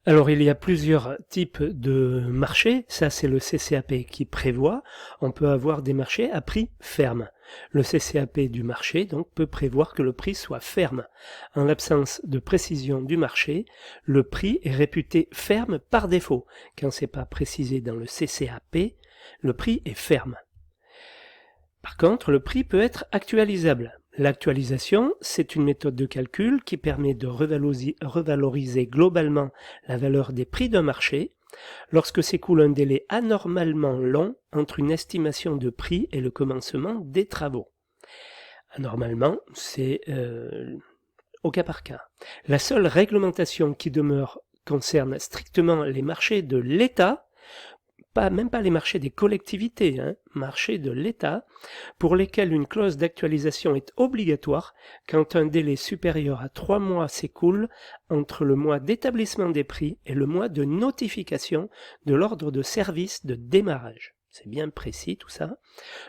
Alors, il y a plusieurs types de marchés. Ça, c'est le CCAP qui prévoit. On peut avoir des marchés à prix ferme. Le CCAP du marché, donc, peut prévoir que le prix soit ferme. En l'absence de précision du marché, le prix est réputé ferme par défaut. Quand c'est pas précisé dans le CCAP, le prix est ferme. Par contre, le prix peut être actualisable. L'actualisation, c'est une méthode de calcul qui permet de revaloriser globalement la valeur des prix d'un marché lorsque s'écoule un délai anormalement long entre une estimation de prix et le commencement des travaux. Anormalement, c'est au cas par cas. La seule réglementation qui demeure concerne strictement les marchés de l'État, même pas les marchés des collectivités, marchés de l'État, pour lesquels une clause d'actualisation est obligatoire quand un délai supérieur à 3 mois s'écoule entre le mois d'établissement des prix et le mois de notification de l'ordre de service de démarrage. C'est bien précis tout ça.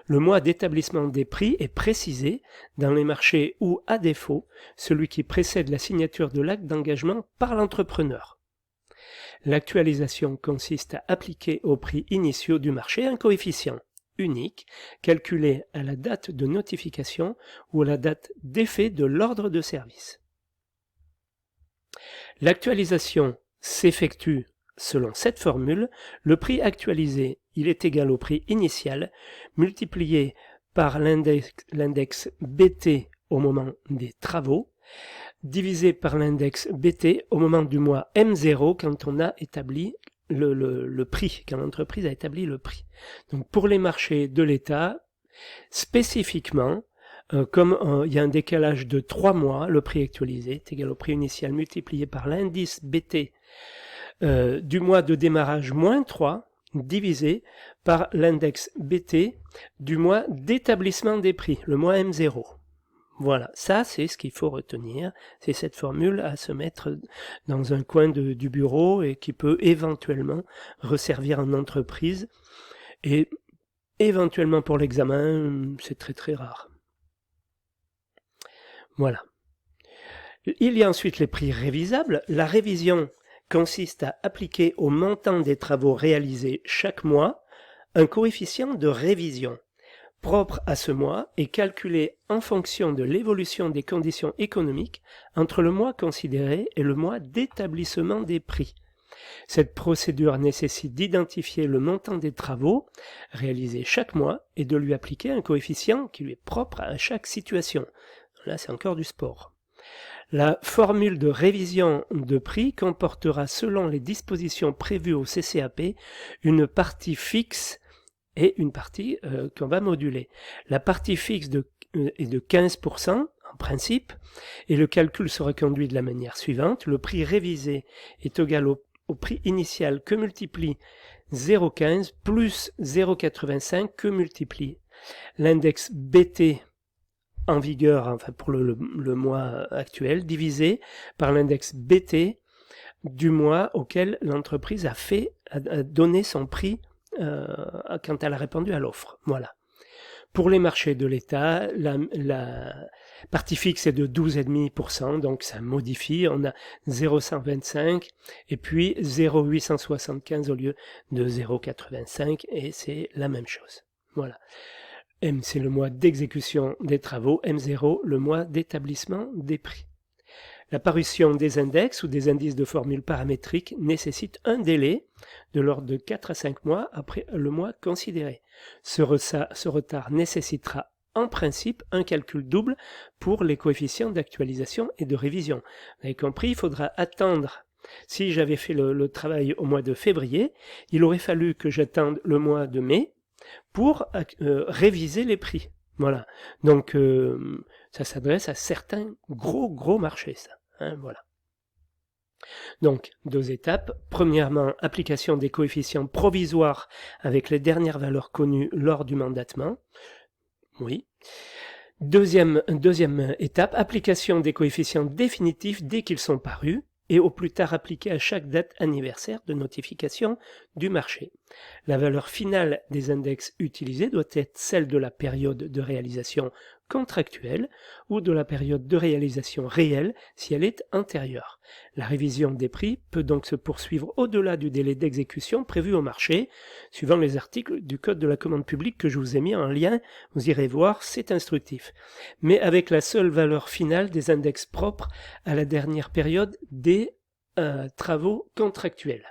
Le mois d'établissement des prix est précisé dans les marchés où, à défaut, celui qui précède la signature de l'acte d'engagement par l'entrepreneur. L'actualisation consiste à appliquer aux prix initiaux du marché un coefficient unique calculé à la date de notification ou à la date d'effet de l'ordre de service. L'actualisation s'effectue selon cette formule. Le prix actualisé, il est égal au prix initial multiplié par l'index BT au moment des travaux divisé par l'index BT au moment du mois M0 quand on a établi le prix, quand l'entreprise a établi le prix. Donc pour les marchés de l'État, spécifiquement, comme il y a un décalage de 3 mois, le prix actualisé est égal au prix initial multiplié par l'indice BT du mois de démarrage moins 3 divisé par l'index BT du mois d'établissement des prix, le mois M0. Voilà, ça c'est ce qu'il faut retenir, c'est cette formule à se mettre dans un coin du bureau et qui peut éventuellement resservir en entreprise et éventuellement pour l'examen, c'est très très rare. Voilà. Il y a ensuite les prix révisables. La révision consiste à appliquer au montant des travaux réalisés chaque mois un coefficient de révision propre à ce mois est calculé en fonction de l'évolution des conditions économiques entre le mois considéré et le mois d'établissement des prix. Cette procédure nécessite d'identifier le montant des travaux réalisés chaque mois et de lui appliquer un coefficient qui lui est propre à chaque situation. Là, c'est encore du sport. La formule de révision de prix comportera, selon les dispositions prévues au CCAP, une partie fixe et une partie qu'on va moduler. La partie fixe est de 15% en principe, et le calcul sera conduit de la manière suivante. Le prix révisé est égal au prix initial que multiplie 0,15 plus 0,85 que multiplie l'index BT en vigueur, enfin pour le mois actuel, divisé par l'index BT du mois auquel l'entreprise a donné son prix quand elle a répondu à l'offre. Voilà. Pour les marchés de l'État, la partie fixe est de 12,5%, donc ça modifie. On a 0,125 et puis 0,875 au lieu de 0,85 et c'est la même chose. Voilà. M, c'est le mois d'exécution des travaux. M0, le mois d'établissement des prix. La parution des index ou des indices de formule paramétrique nécessite un délai de l'ordre de 4 à 5 mois après le mois considéré. Ce retard nécessitera en principe un calcul double pour les coefficients d'actualisation et de révision. Vous avez compris, il faudra attendre. Si j'avais fait le travail au mois de février, il aurait fallu que j'attende le mois de mai pour réviser les prix. Voilà. Donc ça s'adresse à certains gros marchés, ça. Voilà. Donc, 2 étapes. Premièrement, application des coefficients provisoires avec les dernières valeurs connues lors du mandatement. Oui. Deuxième étape, application des coefficients définitifs dès qu'ils sont parus et au plus tard appliqués à chaque date anniversaire de notification du marché. La valeur finale des index utilisés doit être celle de la période de réalisation contractuelle ou de la période de réalisation réelle si elle est antérieure. La révision des prix peut donc se poursuivre au-delà du délai d'exécution prévu au marché, suivant les articles du Code de la commande publique que je vous ai mis en lien. Vous irez voir, c'est instructif. Mais avec la seule valeur finale des index propres à la dernière période des travaux contractuels.